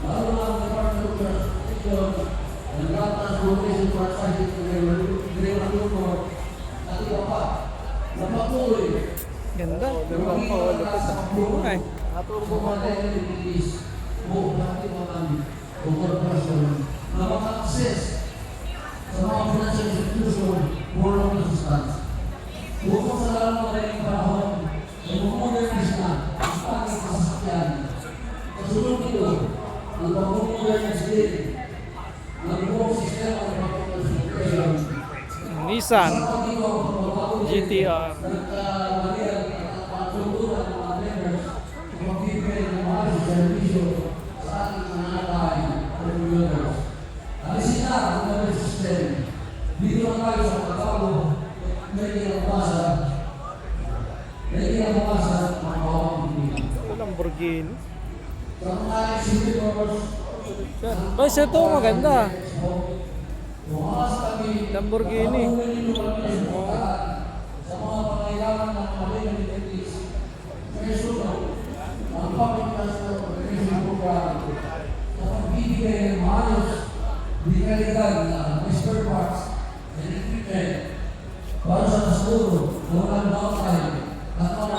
lalo na ang Department of Transportation, ng Land Transportation Franchise Agriculture, at iba pa, na patuloy Ganda. Lupang pa. Lupit na. Ay. turbo mobilities o natin mga corporation na maka-access sa mga financial institution for long assistance. Bukod sa lalong madaling panahon, ay mumudernize na ang pangit na sasakyan. Kasunod nito, ang pag-modernize din ng buong sistema ng pag-transportation. Nissan GTR. Servisyo sa ating mga bahay at commuters. Alisin na ang mga system. Dito na tayo sa pagkakago, may kinabasa ang bawang Pilipinas. Ito Lamborghini. Sa mga city members, Boys, ito maganda. bukas kami Lamborghini. sa mga pangailangan ng communities. Kaya sunod, ang public transport organization program sa pagbibigay ng maayos di kalidad na spare parts and equipment para sa nasuro na walang downtime at mga